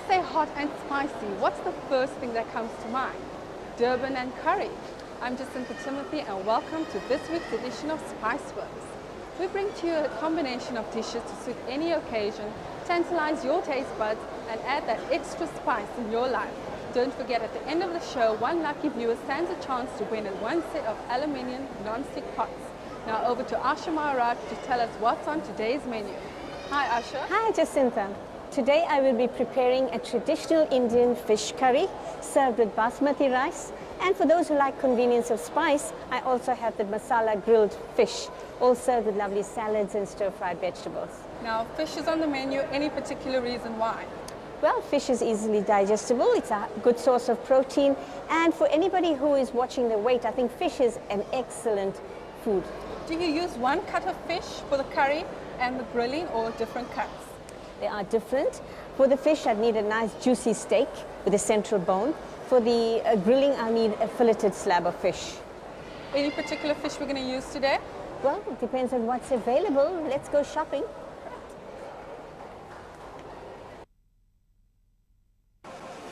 say hot and spicy, what's the first thing that comes to mind? Durban and curry. I'm Jacinta Timothy and welcome to this week's edition of SpiceWorks. We bring to you a combination of dishes to suit any occasion, tantalize your taste buds and add that extra spice in your life. Don't forget, at the end of the show, one lucky viewer stands a chance to win one set of aluminium non-stick pots. Now over to Asha Maharaj to tell us what's on today's menu. Hi Asha. Hi Jacinta. Today I will be preparing a traditional Indian fish curry served with basmati rice. And for those who like convenience of spice, I also have the masala grilled fish, all served with lovely salads and stir-fried vegetables. Now fish is on the menu, any particular reason why? Well, fish is easily digestible, it's a good source of protein, and for anybody who is watching their weight, I think fish is an excellent food. Do you use one cut of fish for the curry and the grilling or different cuts? They are different. For the fish, I'd need a nice juicy steak with a central bone. For the grilling, I'll need a filleted slab of fish. Any particular fish we're going to use today? Well, it depends on what's available. Let's go shopping.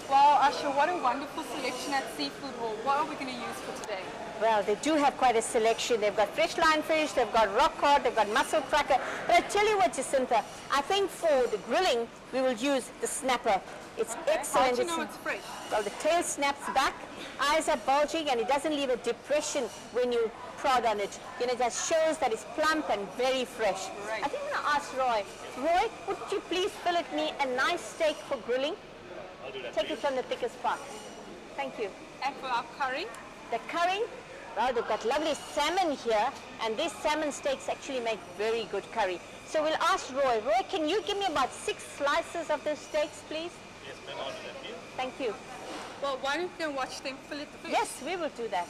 Wow, Asha, what a wonderful selection at Seafood Hall. What are we going to use for today? Well, they do have quite a selection. They've got fresh lionfish, they've got rock cod, they've got mussel cracker. But I tell you what, Jacinta, I think for the grilling, we will use the snapper. It's excellent. How do you know it's fresh? Well, the tail snaps back, eyes are bulging, and it doesn't leave a depression when you prod on it. You know, it just shows that it's plump and very fresh. Right. I think I'm going to ask Roy. Roy, would you please fillet me a nice steak for grilling? I'll do that. Take it from the thickest part. Thank you. And for our curry? The curry, well, they've got lovely salmon here, and these salmon steaks actually make very good curry. So we'll ask Roy. Roy, can you give me about 6 slices of those steaks, please? Yes, ma'am, I'll do that for you. Thank you. Well, why don't we go watch them fillet the fish? Yes, we will do that.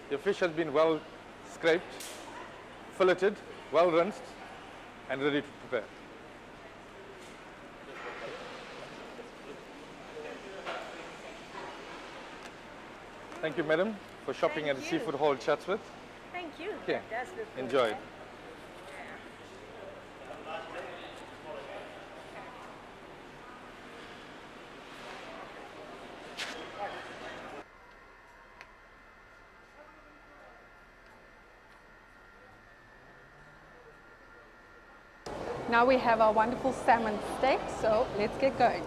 Your fish has been well scraped, filleted, well rinsed, and ready to prepare. Thank you, madam, for shopping at the Seafood Hall, Chatsworth. Thank you. Okay, That does look good. enjoy. Now we have our wonderful salmon steak, so let's get going.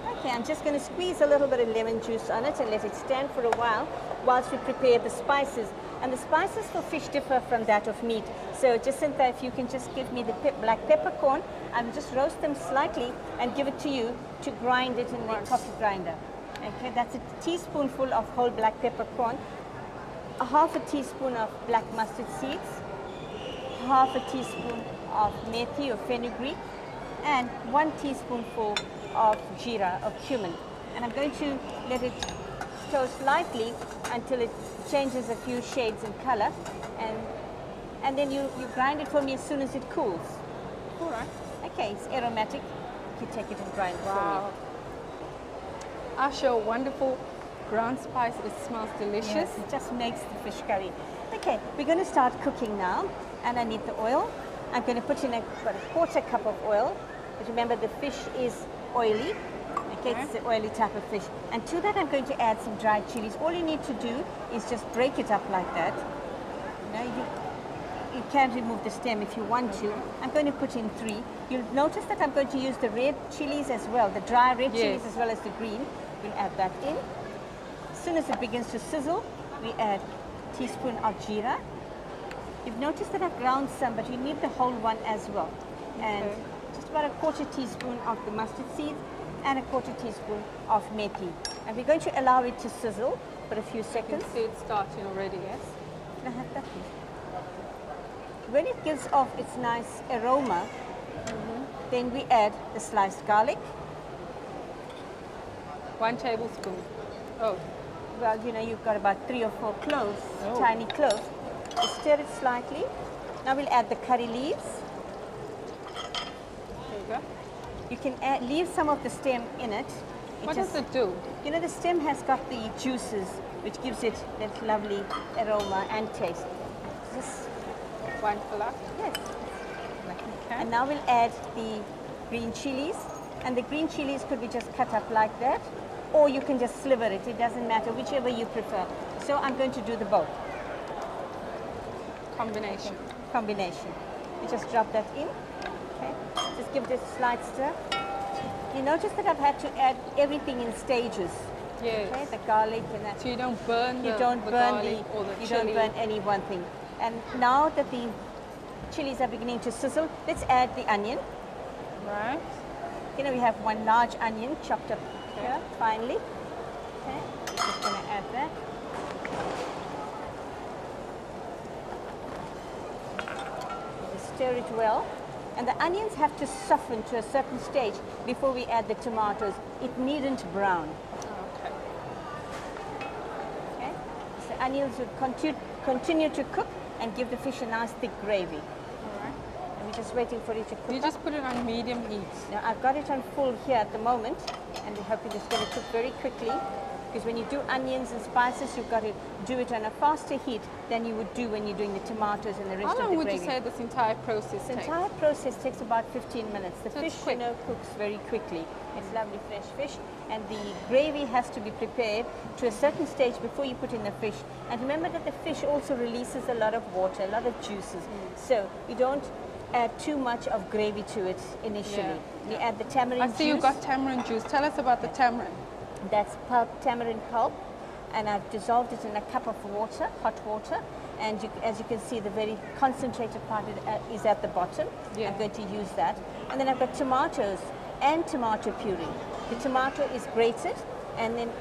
Okay, I'm just going to squeeze a little bit of lemon juice on it and let it stand for a while whilst we prepare the spices. And the spices for fish differ from that of meat. So Jacinta, if you can just give me the black peppercorn, and just roast them slightly and give it to you to grind it in the coffee grinder. Okay, that's a teaspoonful of whole black peppercorn, a half a teaspoon of black mustard seeds, half a teaspoon of methi or fenugreek, and 1 teaspoonful of jeera or cumin. And I'm going to let it toast lightly until it changes a few shades in color, and then you grind it for me as soon as it cools. All right. Okay, it's aromatic. You take it and grind it Wow. Asha, wonderful ground spice. It smells delicious. Yes, it just makes the fish curry. Okay, we're going to start cooking now, and I need the oil. I'm going to put in about a quarter cup of oil. But remember, the fish is oily. Okay, it's the oily type of fish. And to that, I'm going to add some dried chilies. All you need to do is just break it up like that. You can remove the stem if you want to. I'm going to put in 3. You'll notice that I'm going to use the red chilies as well, the dry red chilies as well as the green. We'll add that in. As soon as it begins to sizzle, we add a teaspoon of jeera. You've noticed that I've ground some, but you need the whole one as well. And just about a quarter teaspoon of the mustard seeds and a quarter teaspoon of methi. And we're going to allow it to sizzle for a few seconds. You can see it starting already. Yes. Can I have that, please? When it gives off its nice aroma, then we add the sliced garlic. 1 tablespoon. Oh, Well, you know, you've got about 3 or 4 cloves, Oh. tiny cloves. You stir it slightly. Now we'll add the curry leaves. there you go. You can leave some of the stem in it. What does it do? You know, the stem has got the juices, which gives it that lovely aroma and taste. Just, 1 full up. yes. Okay. And now we'll add the green chilies. And the green chilies could be just cut up like that, or you can just sliver it. It doesn't matter, whichever you prefer. So I'm going to do the both. Combination. Combination. You just drop that in. Okay. Just give it a slight stir. You notice that I've had to add everything in stages. Yes. Okay, the garlic and that. So you don't burn You the, don't the burn garlic or the you chili. don't burn any one thing. And now that the chilies are beginning to sizzle, let's add the onion. Right. You know, we have 1 large onion chopped up here, finely. Okay, just going to add that. Just stir it well. And the onions have to soften to a certain stage before we add the tomatoes. It needn't brown. Okay. Okay? So onions will continue to cook and give the fish a nice thick gravy. All right. And we're just waiting for it to cook. You just put it on medium heat. Now I've got it on full here at the moment, and we're hoping it's going to cook very quickly, because when you do onions and spices, you've got to do it on a faster heat than you would do when you're doing the tomatoes and the rest How of the long would gravy. you say this entire process The takes? entire process takes about 15 minutes. The So it's fish, quick. you know, cooks very quickly. It's lovely fresh fish, and the gravy has to be prepared to a certain stage before you put in the fish. And remember that the fish also releases a lot of water, a lot of juices. So you don't add too much of gravy to it initially. Yeah. You add the tamarind I juice. see you've got tamarind juice. Tell us about the tamarind. That's tamarind pulp, and I've dissolved it in a cup of water, hot water, and as you can see, the very concentrated part is at the bottom. Yeah. I'm going to use that. And then I've got tomatoes and tomato puree. The tomato is grated, and then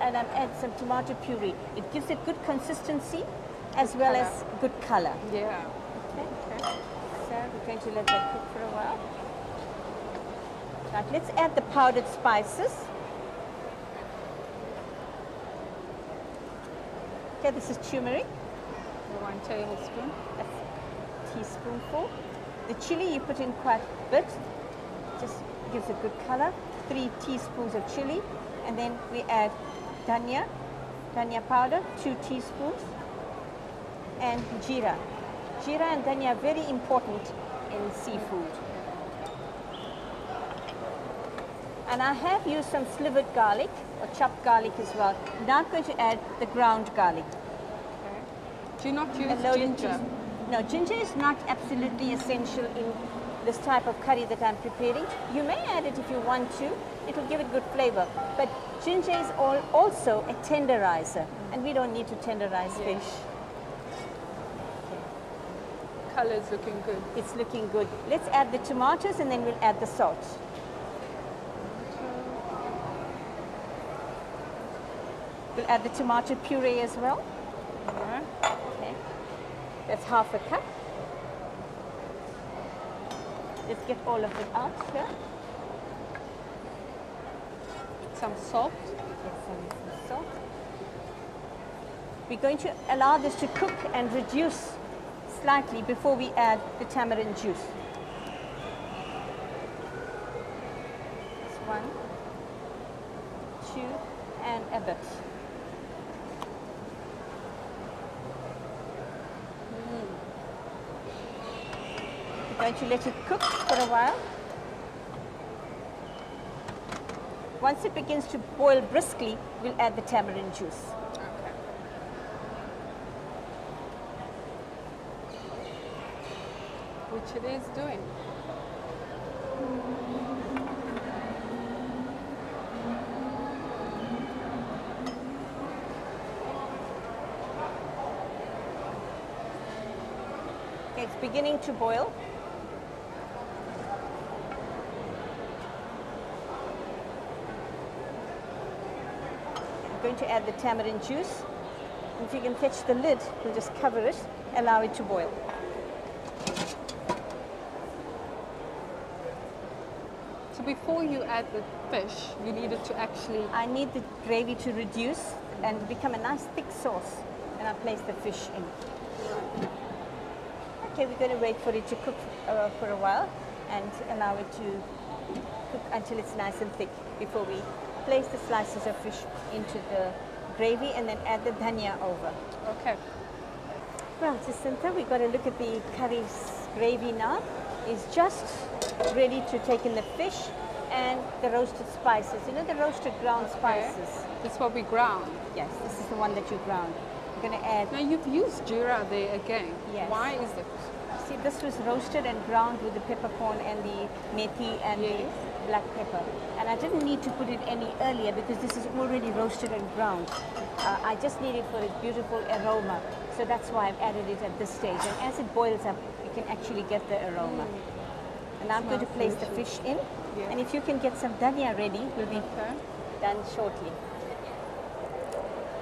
I've added some tomato puree. It gives it good consistency as well colour. as good color. Yeah. Okay. So we're going to let that cook for a while. Right, let's add the powdered spices. Okay, this is turmeric, 1 tablespoon. that's a teaspoonful. The chili you put in quite a bit, just gives a good color. 3 teaspoons of chili, and then we add dhania powder, 2 teaspoons, and jeera. Jeera and dhania are very important in seafood. And I have used some slivered garlic or chopped garlic as well. Now I'm going to add the ground garlic. Okay. Do you not use A loaded ginger? teaspoon. No, ginger is not absolutely essential in this type of curry that I'm preparing. You may add it if you want to. It will give it good flavor. But ginger is also a tenderizer, and we don't need to tenderize Yeah. fish. Color is looking good. It's looking good. Let's add the tomatoes, and then we'll add the salt. We'll add the tomato puree as well. All right. Okay. That's half a cup. Let's get all of it out here. Some salt. Get some salt. We're going to allow this to cook and reduce slightly before we add the tamarind juice. That's 1, 2, and a bit. We're going to let it cook for a while. Once it begins to boil briskly, we'll add the tamarind juice. Okay. Which it is doing. Okay, it's beginning to boil. I'm going to add the tamarind juice. And if you can fetch the lid, we'll just cover it, allow it to boil. So before you add the fish, you need it to actually... I need the gravy to reduce and become a nice thick sauce. And I place the fish in. Okay, we're going to wait for it to cook for a while and allow it to cook until it's nice and thick before we place the slices of fish into the gravy and then add the dhania over. Okay. Well, Jacinta, we've got to look at the curry's gravy now. It's just ready to take in the fish and the roasted spices. You know the roasted ground spices? This is what we ground. Yes, this is the one that you ground. We're going to add... Now you've used jeera there again. Yes. Why is it? See, this was roasted and ground with the peppercorn and the methi and the black pepper. And I didn't need to put it any earlier because this is already roasted and ground. I just need it for its beautiful aroma. So that's why I've added it at this stage. And as it boils up, you can actually get the aroma. And now I'm going to place the fish in. And if you can get some dhania ready, we'll be done shortly.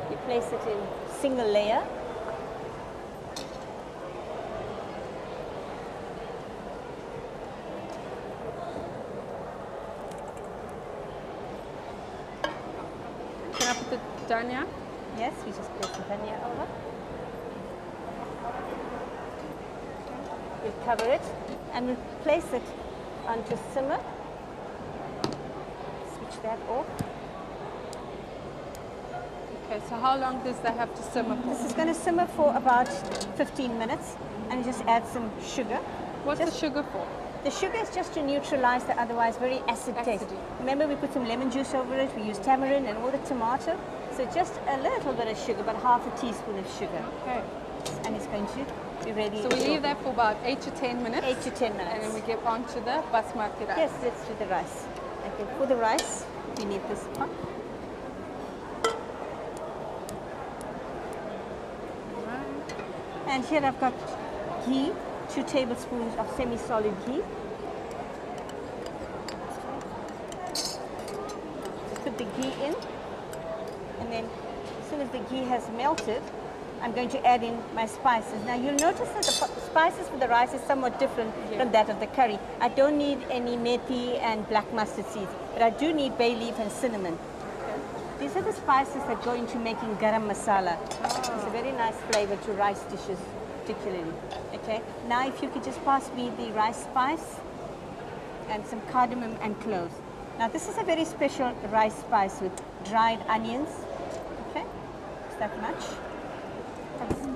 You place it in single layer. Can I put the dhania? Yes, we just place the dhania over. We'll cover it and we'll place it onto simmer. Switch that off. Okay, so how long does that have to simmer for? This is going to simmer for about 15 minutes and just add some sugar. What's the sugar for? The sugar is just to neutralize the otherwise very acid taste. Remember, we put some lemon juice over it, we use tamarind and all the tomato. So just a little bit of sugar, about half a teaspoon of sugar. Okay. And it's going to be ready. So we leave that for about 8 to 10 minutes? 8 to 10 minutes. And then we get on to the basmati rice. Yes, let's do the rice. Okay, for the rice, we need this pot. And here I've got ghee, 2 tablespoons of semi-solid ghee. Just put the ghee in, and then as soon as the ghee has melted, I'm going to add in my spices. Now you'll notice that the spices for the rice is somewhat different from that of the curry. I don't need any methi and black mustard seeds, but I do need bay leaf and cinnamon. These are the spices that go into making garam masala. It's a very nice flavor to rice dishes, particularly. Okay. Now, if you could just pass me the rice spice and some cardamom and cloves. Now, this is a very special rice spice with dried onions. Okay. Is that much?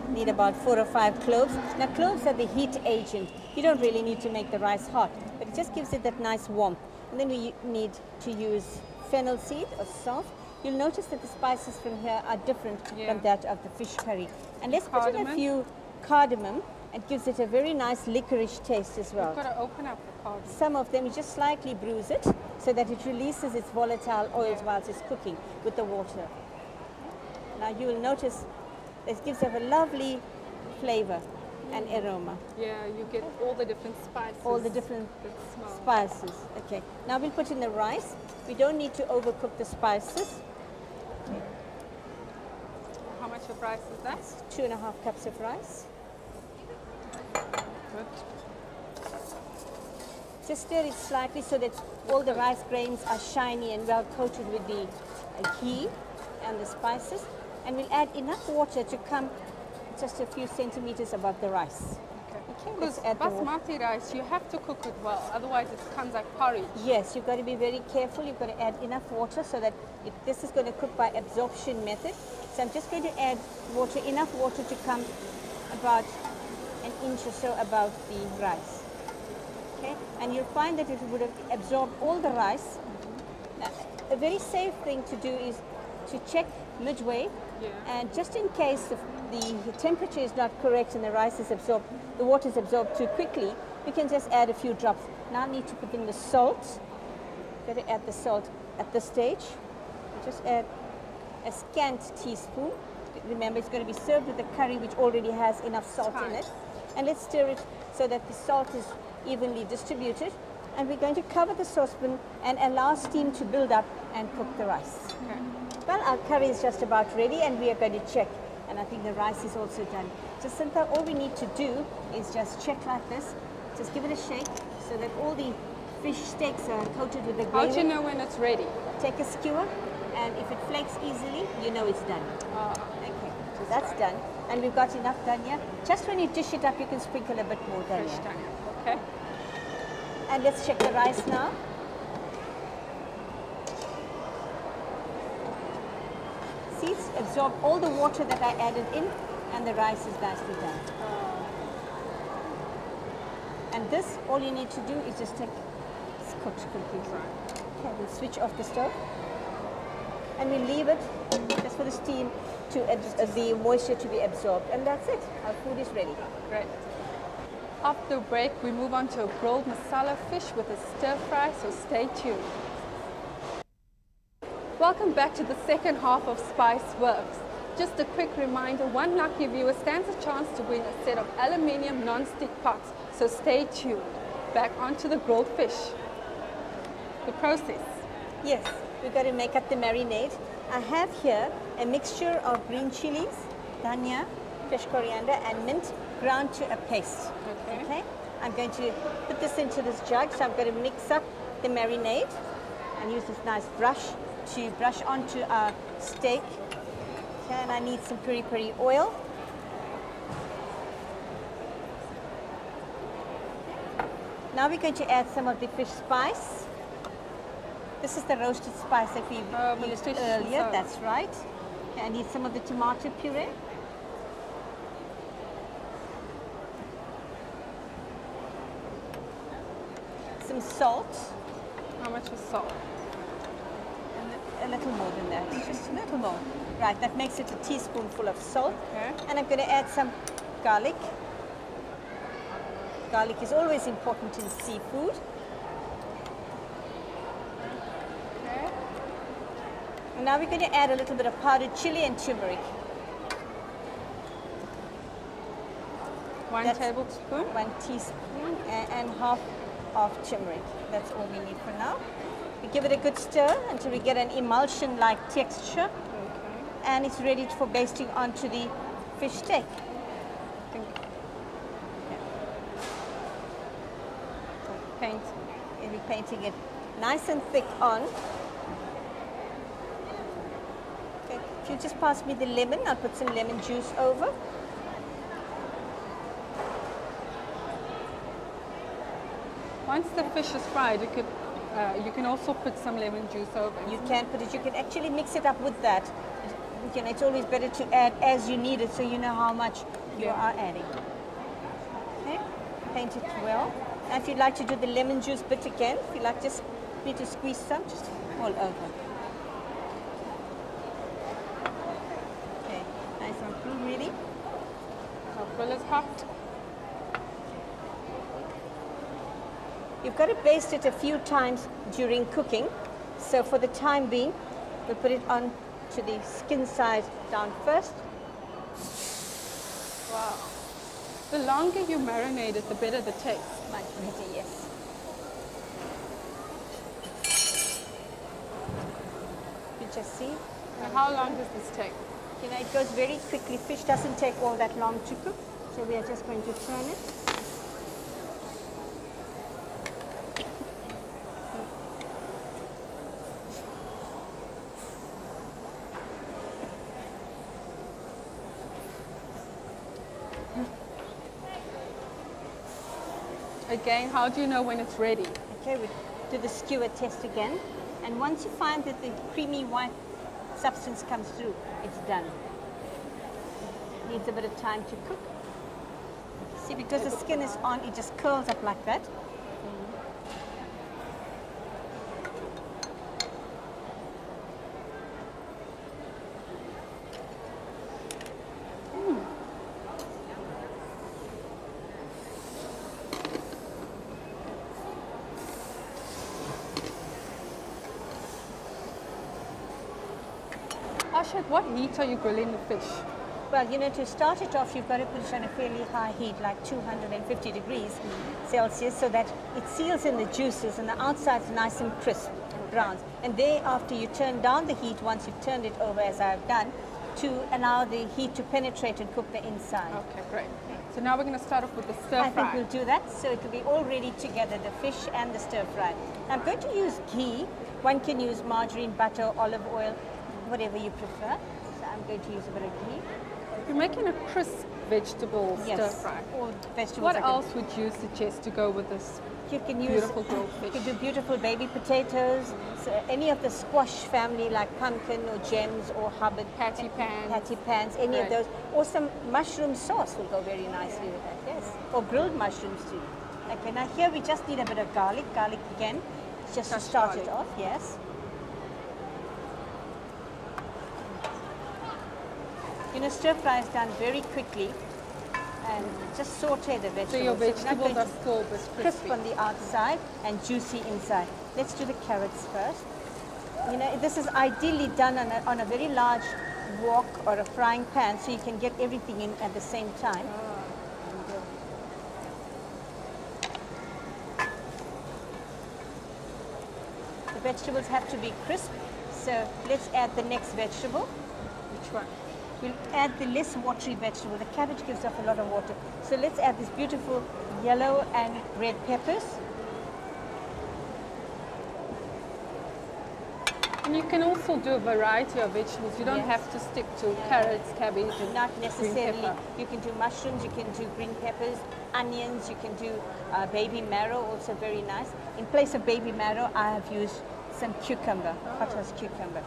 Need about 4 or 5 cloves. Now, cloves are the heat agent. You don't really need to make the rice hot, but it just gives it that nice warmth. And then we need to use fennel seed or salt. You'll notice that the spices from here are different from that of the fish curry. And let's put in a few cardamom. It gives it a very nice licorice taste as well. You've got to open up the cardamom. Some of them, you just slightly bruise it so that it releases its volatile oils whilst it's cooking with the water. Now you will notice it gives it a lovely flavor and aroma. Yeah, you get all the different spices. All the different spices. Okay. Now we'll put in the rice. We don't need to overcook the spices. How much of rice is that? 2.5 cups of rice. Good. Just stir it slightly so that all the rice grains are shiny and well coated with the ghee and the spices. And we'll add enough water to come just a few centimeters above the rice. Okay, because basmati rice, you have to cook it well, otherwise it comes like porridge. Yes, you've got to be very careful. You've got to add enough water so that this is going to cook by absorption method. So I'm just going to add water, enough water to come about an inch or so above the rice. Okay, and you'll find that it would have absorbed all the rice. Now, a very safe thing to do is to check midway, and just in case the temperature is not correct and the rice is absorbed, the water is absorbed too quickly, we can just add a few drops. Now I need to put in the salt. Got to add the salt at this stage. Just add a scant teaspoon. Remember, it's going to be served with the curry which already has enough salt in it. And let's stir it so that the salt is evenly distributed. And we're going to cover the saucepan and allow steam to build up and cook the rice. Okay. Well, our curry is just about ready and we are going to check. And I think the rice is also done. Jacinta, all we need to do is just check like this. Just give it a shake so that all the fish steaks are coated with the How gravy. do you know when it's ready? Take a skewer, and if it flakes easily, you know it's done. Okay, so that's done. And we've got enough dhania. Just when you dish it up, you can sprinkle a bit more Fresh dhania. dhania. Okay. And let's check the rice now. See, it's absorbed all the water that I added in, and the rice is nicely done. And this, all you need to do is just take, it's cooked completely. Okay, we'll switch off the stove. And we leave it just for the steam to the moisture to be absorbed. And that's it. Our food is ready. Great. After the break, we move on to a grilled masala fish with a stir fry, so stay tuned. Welcome back to the second half of SpiceWorks. Just a quick reminder, one lucky viewer stands a chance to win a set of aluminium non-stick pots, so stay tuned. Back onto the grilled fish. The process. Yes, we've got to make up the marinade. I have here a mixture of green chilies, dhania, fresh coriander, and mint ground to a paste. Okay. I'm going to put this into this jug, so I'm going to mix up the marinade and use this nice brush to brush onto our steak. Okay, and I need some peri-peri oil. Now we're going to add some of the fish spice. This is the roasted spice that we used earlier, that's right. Okay, I need some of the tomato puree. Some salt. How much is salt? A little more than that, just a little more. Right, that makes it a teaspoonful of salt. Okay. And I'm going to add some garlic. Garlic is always important in seafood. Okay. And now we're going to add a little bit of powdered chili and turmeric. One That's tablespoon. 1 teaspoon and half of turmeric. That's all we need for now. We give it a good stir until we get an emulsion-like texture. Okay. And it's ready for basting onto the fish steak. Paint. We'll be painting it nice and thick on. Okay. If you just pass me the lemon, I'll put some lemon juice over. Once the fish is fried, you can also put some lemon juice over. You can put it, you can actually mix it up with that. You know, it's always better to add as you need it so you know how much you are adding. Okay, paint it well. Now if you'd like to do the lemon juice bit again, if you like just need to squeeze some, just all over. Okay, nice and cool, really. Our grill is hot. You've got to baste it a few times during cooking. So for the time being, we'll put it on to the skin side down first. Wow. The longer you marinate it, the better the taste. Much better, yes. You just see. Now, how long does this take? You know, it goes very quickly. Fish doesn't take all that long to cook. So we are just going to turn it. Again, how do you know when it's ready? Okay, we do the skewer test again. And once you find that the creamy white substance comes through, it's done. Needs a bit of time to cook. See, because the skin is on, it just curls up like that. Arshad, what heat are you grilling the fish? Well, you know, to start it off, you've got to put it on a fairly high heat, like 250 degrees Celsius, so that it seals in the juices and the outside's nice and crisp, browns. And thereafter, you turn down the heat once you've turned it over, as I've done, to allow the heat to penetrate and cook the inside. Okay, great. So now we're going to start off with the stir I fry. think we'll do that, so it will be all ready together, the fish and the stir fry. I'm going to use ghee. One can use margarine, butter, olive oil, whatever you prefer. So I'm going to use a bit of ghee. You're making a crisp vegetable stir Yes, fry. all vegetables. What I can- else would you suggest to go with this? You can use Beautiful grilled You fish. can do beautiful baby potatoes, so any of the squash family like pumpkin or gems or Hubbard. Patty pans. Patty pans, any of Right. those. Or some mushroom sauce will go very nicely with that, yes. Or grilled mushrooms too. Okay, now here we just need a bit of garlic. Garlic again, just to Crushed start it garlic. off, yes. You know, stir fry is done very quickly and just saute the vegetables. So your we're not vegetables going are to- still a bit crisp crispy. on the outside and juicy inside. Let's do the carrots first. You know, this is ideally done on a very large wok or a frying pan so you can get everything in at the same time. The vegetables have to be crisp, so let's add the next vegetable. Which one? We'll add the less watery vegetable. The cabbage gives off a lot of water. So let's add this beautiful yellow and red peppers. And you can also do a variety of vegetables. You don't Yes. have to stick to carrots, cabbage, and Not green necessarily. pepper. You can do mushrooms, you can do green peppers, onions, you can do baby marrow, also very nice. In place of baby marrow, I have used some cucumber, potter's cucumber.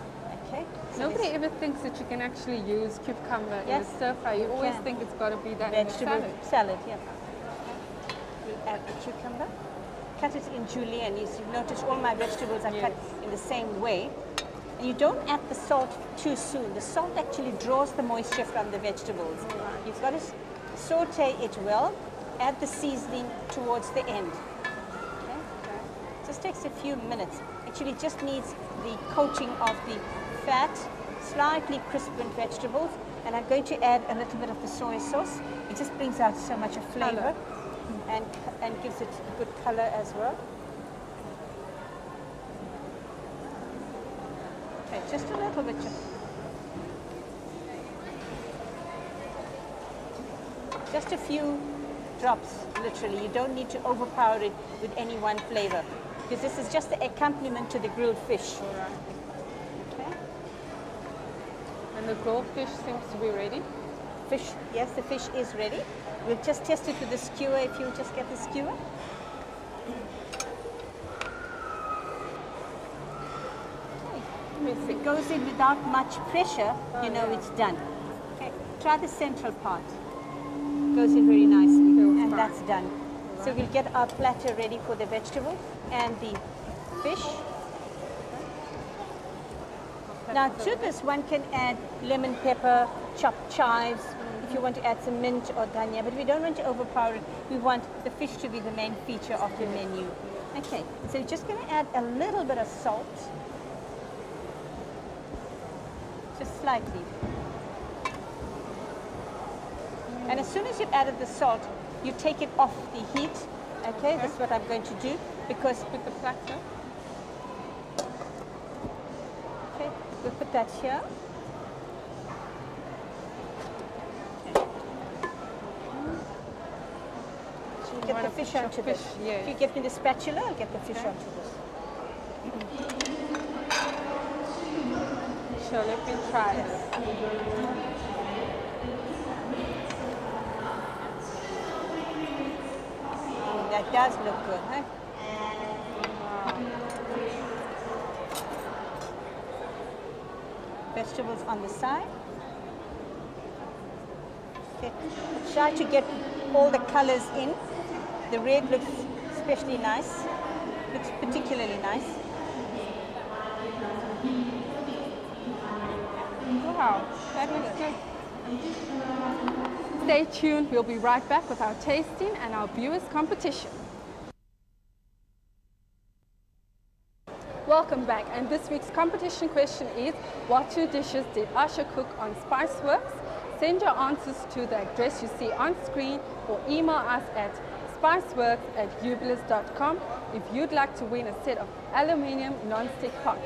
Okay. So Nobody let's- ever thinks that you can actually use cucumber in a Yes, stir fry. You you always can. think it's got to be done in a vegetable salad. yeah. We'll add the cucumber. Cut it in julienne. You notice all my vegetables are cut Yes. in the same way. And you don't add the salt too soon. The salt actually draws the moisture from the vegetables. You've got to saute it well. Add the seasoning towards the end. Okay? Just takes a few minutes. Actually, just needs the coating of the fat, slightly crispened vegetables, and I'm going to add a little bit of the soy sauce. It just brings out so much of flavor and gives it a good color as well. Okay, just a little bit. Just a few drops, literally. You don't need to overpower it with any one flavor, because this is just the accompaniment to the grilled fish. Okay. And the grilled fish seems to be ready. Fish, yes, the fish is ready. We'll just test it with the skewer if you just get the skewer. If it goes in without much pressure, you know it's done. Okay, try the central part. Goes in very nicely, Feels and fine. that's done. So we'll get our platter ready for the vegetable and the fish. Now to this one can add lemon pepper, chopped chives, if you want to add some mint or dhania, but we don't want to overpower it. We want the fish to be the main feature of the menu. Okay, so we're just going to add a little bit of salt. Just slightly. And as soon as you've added the salt, you take it off the heat. Okay, that's what I'm going to do, because With the platter. okay, we'll put that here. Okay. So you get wanna the fish put your onto this. fish, yes. If you get me the spatula, I'll get the fish Okay. onto this. Sure, let me try this. That does look good, huh? Vegetables on the side. Okay. Try to get all the colors in. The red looks especially nice. Looks particularly nice. Wow, that looks good. Stay tuned. We'll be right back with our tasting and our viewers' competition. Welcome back, and this week's competition question is, what two dishes did Asha cook on SpiceWorks? Send your answers to the address you see on screen or email us at spiceworks@jubilis.com if you'd like to win a set of aluminium non-stick pots.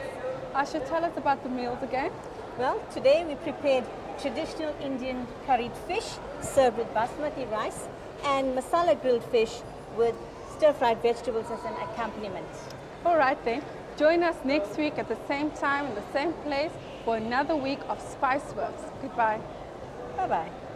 Asha, tell us about the meals again. Well, today we prepared traditional Indian curried fish served with basmati rice and masala grilled fish with stir-fried vegetables as an accompaniment. All right then, join us next week at the same time in the same place for another week of SpiceWorks. Goodbye. Bye-bye.